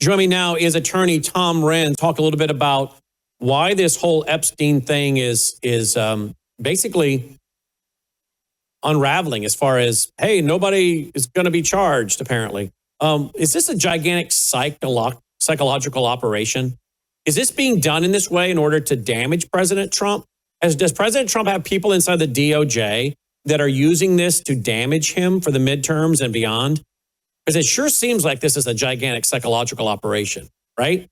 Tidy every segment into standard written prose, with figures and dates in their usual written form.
Joining me now is attorney Tom Renz. Talk a little bit about why this whole Epstein thing is basically unraveling as far as, hey, nobody is going to be charged, apparently. Is this a gigantic psychological operation? Is this being done in this way in order to damage President Trump? Does President Trump have people inside the DOJ that are using this to damage him for the midterms and beyond? Because it sure seems like this is a gigantic psychological operation, right?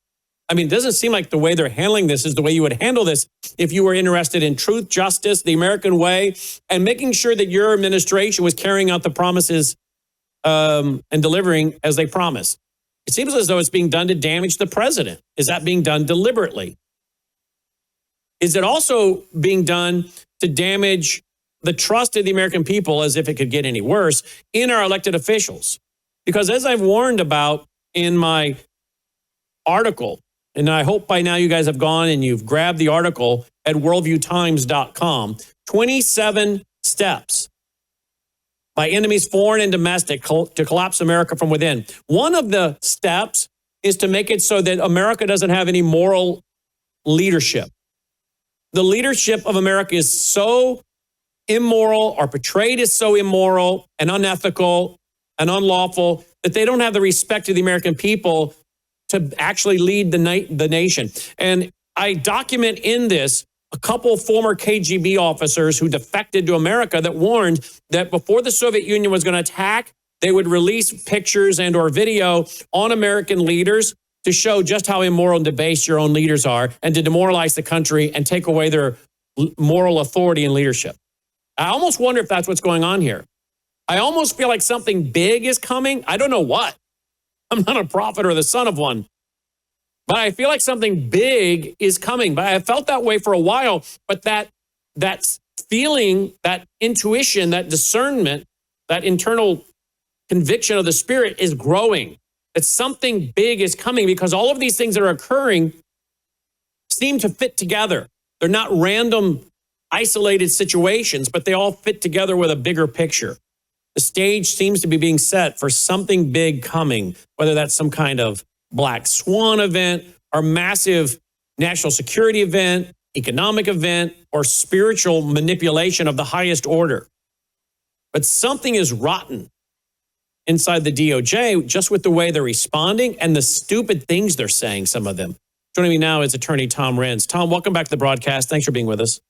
I mean, it doesn't seem like the way they're handling this is the way you would handle this if you were interested in truth, justice, the American way, and making sure that your administration was carrying out the promises and delivering as they promised. It seems as though it's being done to damage the president. Is that being done deliberately? Is it also being done to damage the trust of the American people, as if it could get any worse, in our elected officials? Because as I've warned about in my article, and I hope by now you guys have gone and you've grabbed the article at worldviewtimes.com, 27 steps by enemies foreign and domestic to collapse America from within. One of the steps is to make it so that America doesn't have any moral leadership. The leadership of America is so immoral, or portrayed as so immoral and unethical and unlawful, that they don't have the respect of the American people to actually lead the nation. And I document in this a couple former KGB officers who defected to America that warned that before the Soviet Union was going to attack, they would release pictures and or video on American leaders to show just how immoral and debased your own leaders are, and to demoralize the country and take away their moral authority and leadership. I almost wonder if that's what's going on here. I almost feel like something big is coming. I don't know what. I'm not a prophet or the son of one. But I feel like something big is coming. But I felt that way for a while. But that feeling, that intuition, that discernment, that internal conviction of the Spirit is growing. That something big is coming, because all of these things that are occurring seem to fit together. They're not random, isolated situations, but they all fit together with a bigger picture. The stage seems to be being set for something big coming, whether that's some kind of black swan event or massive national security event, economic event, or spiritual manipulation of the highest order. But something is rotten inside the DOJ just with the way they're responding and the stupid things they're saying, some of them. Joining me now is attorney Tom Renz. Tom, welcome back to the broadcast. Thanks for being with us.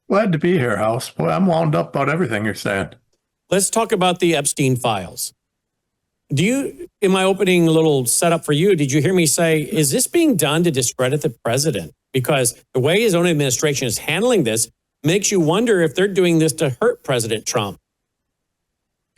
Glad to be here, House. Boy, I'm wound up about everything you're saying. Let's talk about the Epstein files. In my opening little setup for you, did you hear me say, is this being done to discredit the president? Because the way his own administration is handling this makes you wonder if they're doing this to hurt President Trump.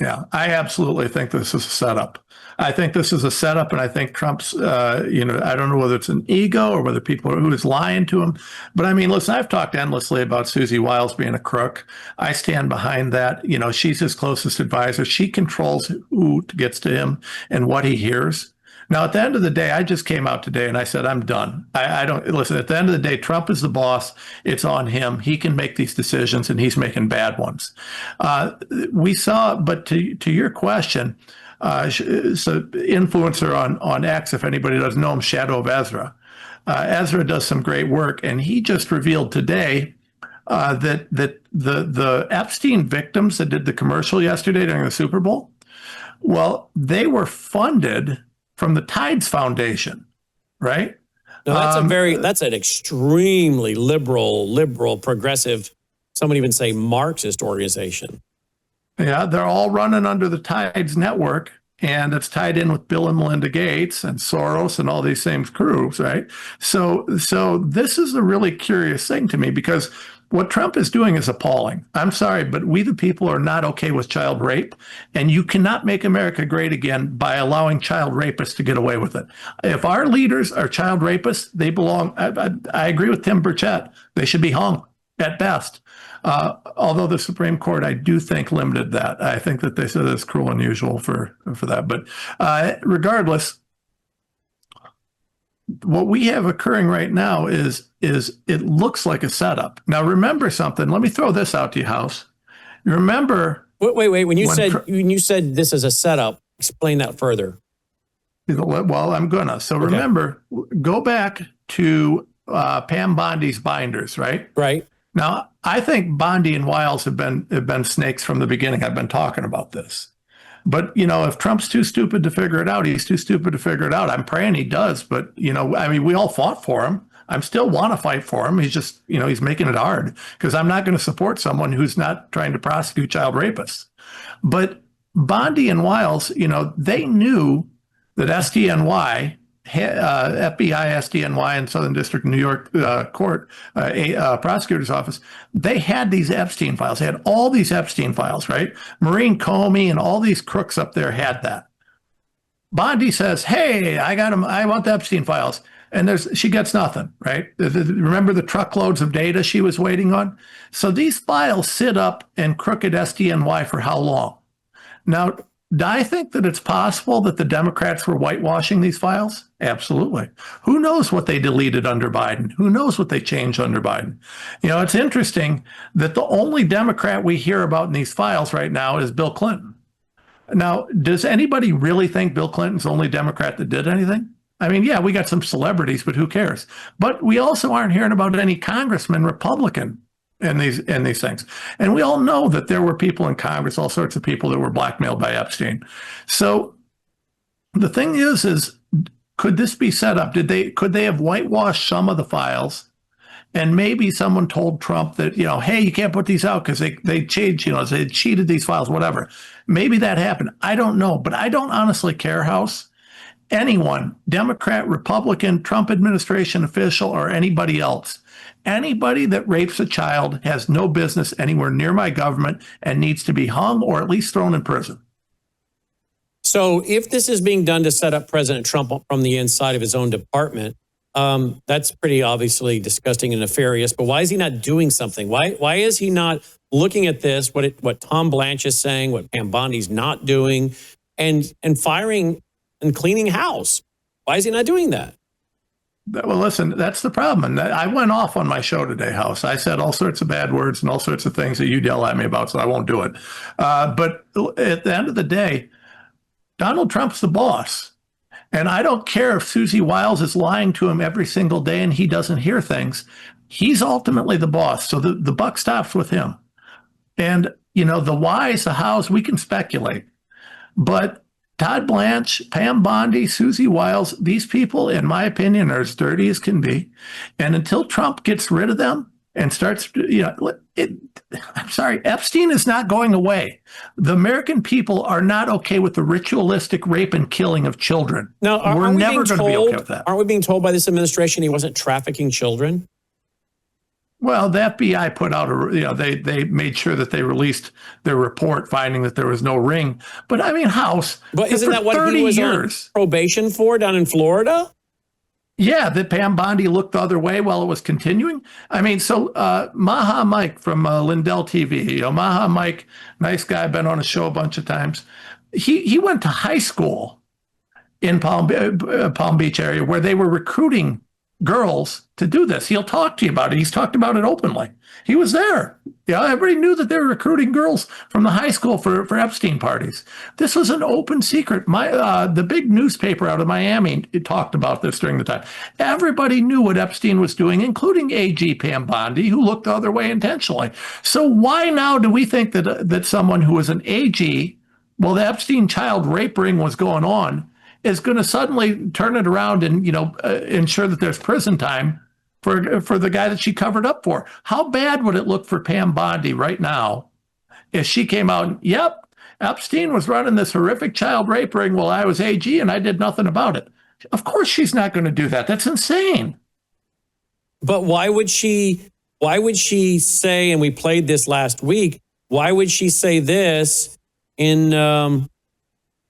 Yeah, I absolutely think this is a setup. I think this is a setup, and I think Trump's, I don't know whether it's an ego or whether people are who is lying to him. But I mean, listen, I've talked endlessly about Susie Wiles being a crook. I stand behind that. You know, she's his closest advisor. She controls who gets to him and what he hears. Now, at the end of the day, I just came out today and I said, I'm done. I don't listen. At the end of the day, Trump is the boss. It's on him. He can make these decisions, and he's making bad ones. We saw, but to your question, so influencer on X, if anybody doesn't know him, Shadow of Ezra. Ezra does some great work, and he just revealed today that the Epstein victims that did the commercial yesterday during the Super Bowl, well, they were funded from the Tides Foundation, right? Now, that's an extremely liberal, progressive, some would even say Marxist organization. Yeah, they're all running under the Tides network, and it's tied in with Bill and Melinda Gates and Soros and all these same crews, right? So this is a really curious thing to me, because what Trump is doing is appalling. I'm sorry, but we the people are not okay with child rape, and you cannot make America great again by allowing child rapists to get away with it. If our leaders are child rapists, they belong. I agree with Tim Burchett. They should be hung at best. Although the Supreme Court, I do think, limited that. I think that they said it's cruel and unusual for that. But regardless, what we have occurring right now is it looks like a setup. Now, remember something. Let me throw this out to you, House. You remember? Wait. When you said this is a setup, explain that further. Well, I'm gonna. So Okay. remember, go back to Pam Bondi's binders, right? Right. Now, I think Bondi and Wiles have been snakes from the beginning. I've been talking about this. But, if Trump's too stupid to figure it out, he's too stupid to figure it out. I'm praying he does. But, I mean, we all fought for him. I still want to fight for him. He's just, he's making it hard because I'm not going to support someone who's not trying to prosecute child rapists. But Bondi and Wiles, they knew that SDNY, FBI, SDNY, and Southern District New York Court, prosecutor's office, they had these Epstein files. They had all these Epstein files, right? Maureen Comey and all these crooks up there had that. Bondi says, hey, I got them. I want the Epstein files. And she gets nothing, right? Remember the truckloads of data she was waiting on? So these files sit up in crooked SDNY for how long? Now, do I think that it's possible that the Democrats were whitewashing these files? Absolutely. Who knows what they deleted under Biden? Who knows what they changed under Biden? It's interesting that the only Democrat we hear about in these files right now is Bill Clinton. Now, does anybody really think Bill Clinton's the only Democrat that did anything? I mean, yeah, we got some celebrities, but who cares? But we also aren't hearing about any congressman Republican in these things. And we all know that there were people in Congress, all sorts of people that were blackmailed by Epstein. So the thing is could this be set up? Could they have whitewashed some of the files? And maybe someone told Trump that, hey, you can't put these out because they changed, they cheated these files, whatever. Maybe that happened. I don't know. But I don't honestly care, House. Anyone, Democrat, Republican, Trump administration official, or anybody else, anybody that rapes a child has no business anywhere near my government and needs to be hung or at least thrown in prison. So if this is being done to set up President Trump from the inside of his own department, that's pretty obviously disgusting and nefarious. But why is he not doing something? Why is he not looking at this, what Tom Blanche is saying, what Pam Bondi's not doing, and firing and cleaning house? Why is he not doing that? Well, listen, that's the problem. And I went off on my show today, House. I said all sorts of bad words and all sorts of things that you yell at me about, so I won't do it. But at the end of the day, Donald Trump's the boss. And I don't care if Susie Wiles is lying to him every single day and he doesn't hear things. He's ultimately the boss. So the buck stops with him. And, the whys, the hows, we can speculate. But Todd Blanche, Pam Bondi, Susie Wiles, these people, in my opinion, are as dirty as can be. And until Trump gets rid of them and starts, I'm sorry, Epstein is not going away. The American people are not okay with the ritualistic rape and killing of children. Now, we're never going to be okay with that. Aren't we being told by this administration he wasn't trafficking children? Well, the FBI put out they made sure that they released their report finding that there was no ring. But I mean, House, but isn't that what he was on probation for down in Florida? Yeah, that Pam Bondi looked the other way while it was continuing. I mean, so Maha Mike from Lindell TV, Maha Mike, nice guy, been on a show a bunch of times. He went to high school in Palm Beach area where they were recruiting girls to do this. He'll talk to you about it. He's talked about it openly. He was there. Everybody knew that they were recruiting girls from the high school for Epstein parties. This was an open secret. The big newspaper out of Miami talked about this during the time. Everybody knew what Epstein was doing, including AG Pam Bondi, who looked the other way intentionally. So why now do we think that someone who was an AG, while the Epstein child rape ring was going on, is going to suddenly turn it around and, ensure that there's prison time for the guy that she covered up for? How bad would it look for Pam Bondi right now if she came out and, yep, Epstein was running this horrific child rape ring while I was AG and I did nothing about it? Of course she's not going to do that. That's insane. But why would she say, and we played this last week, why would she say this in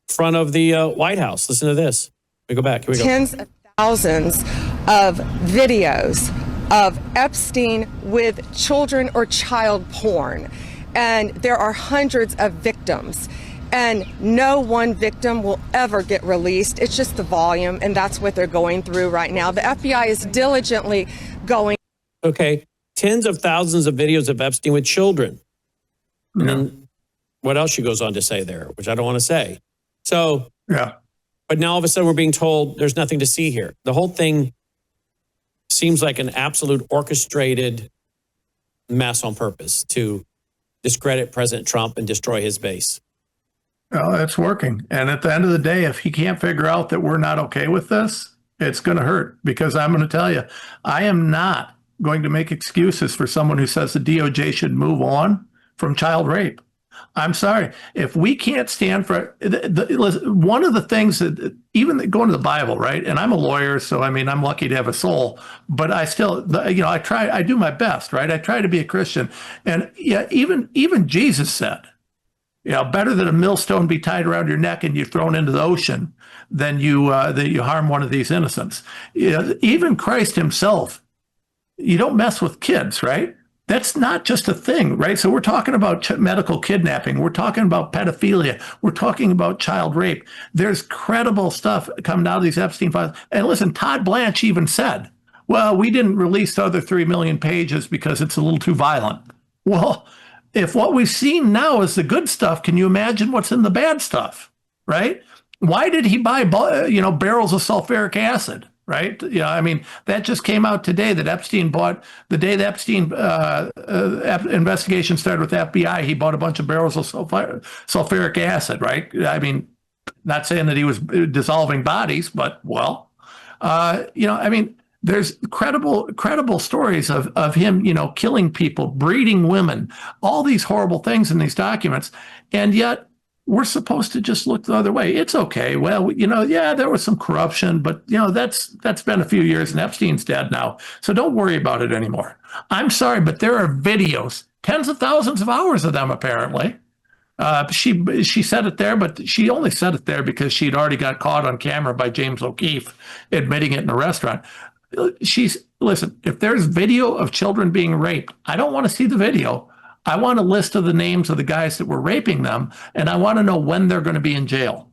front of the White House? Listen to this. We go back. Here we go. Tens of thousands of videos of Epstein with children or child porn. And there are hundreds of victims. And no one victim will ever get released. It's just the volume, and that's what they're going through right now. The FBI is diligently going. Okay. Tens of thousands of videos of Epstein with children. And then what else she goes on to say there, which I don't want to say. So yeah, But now all of a sudden we're being told there's nothing to see here. The whole thing seems like an absolute orchestrated mess on purpose to discredit President Trump and destroy his base. Well, it's working. And at the end of the day, if he can't figure out that we're not okay with this, it's going to hurt, because I'm going to tell you, I am not going to make excuses for someone who says the DOJ should move on from child rape. I'm sorry. If we can't stand for one of the things that, even going to the Bible, right? And I'm a lawyer, so I mean, I'm lucky to have a soul, but I still, I do my best, right? I try to be a Christian. And yeah, even Jesus said, better that a millstone be tied around your neck and you're thrown into the ocean than that you harm one of these innocents. Even Christ himself, you don't mess with kids, right? That's not just a thing, right? So we're talking about medical kidnapping. We're talking about pedophilia. We're talking about child rape. There's credible stuff coming out of these Epstein files. And listen, Todd Blanche even said, well, we didn't release the other 3 million pages because it's a little too violent. Well, if what we've seen now is the good stuff, can you imagine what's in the bad stuff, right? Why did he buy, barrels of sulfuric acid? Right. I mean, that just came out today that Epstein bought, the day the Epstein investigation started with the FBI, he bought a bunch of barrels of sulfuric acid. Right. I mean, not saying that he was dissolving bodies, but I mean, there's credible stories of him, killing people, breeding women, all these horrible things in these documents. And yet we're supposed to just look the other way. It's okay. Well, there was some corruption, but that's been a few years and Epstein's dead now. So don't worry about it anymore. I'm sorry, but there are videos, tens of thousands of hours of them, apparently. She said it there, but she only said it there because she'd already got caught on camera by James O'Keefe admitting it in a restaurant. Listen, if there's video of children being raped, I don't want to see the video. I want a list of the names of the guys that were raping them, and I want to know when they're going to be in jail.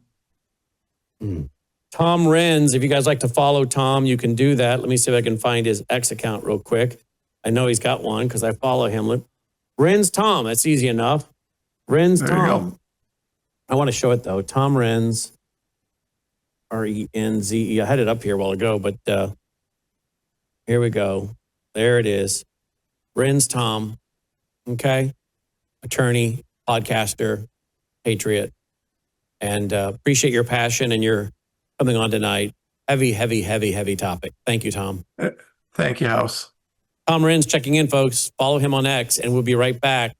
Tom Renz, if you guys like to follow Tom, you can do that. Let me see if I can find his X account real quick. I know he's got one because I follow him. Renz Tom, that's easy enough. Renz Tom. I want to show it, though. Tom Renz, Renze. I had it up here a while ago, but here we go. There it is. Renz Tom. Okay. Attorney, podcaster, patriot, and appreciate your passion and your coming on tonight. Heavy topic. Thank you, Tom. Thank you, House. Tom Renz checking in, folks. Follow him on X, and we'll be right back.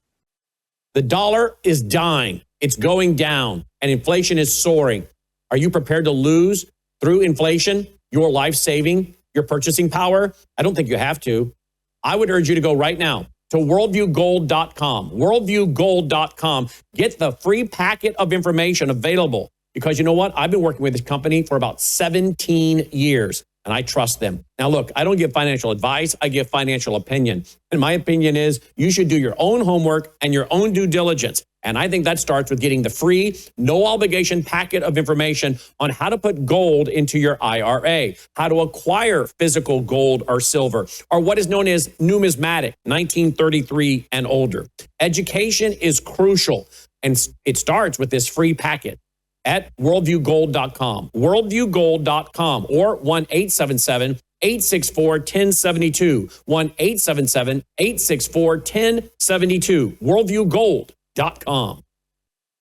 The dollar is dying. It's going down, and inflation is soaring. Are you prepared to lose through inflation your life saving, your purchasing power? I don't think you have to. I would urge you to go right now to worldviewgold.com. Worldviewgold.com. Get the free packet of information available, because you know what? I've been working with this company for about 17 years, and I trust them. Now, look, I don't give financial advice. I give financial opinion. And my opinion is you should do your own homework and your own due diligence. And I think that starts with getting the free, no obligation packet of information on how to put gold into your IRA, how to acquire physical gold or silver, or what is known as numismatic, 1933 and older. Education is crucial, and it starts with this free packet at worldviewgold.com, worldviewgold.com, or 1-877-864-1072, 1-877-864-1072, worldviewgold.com.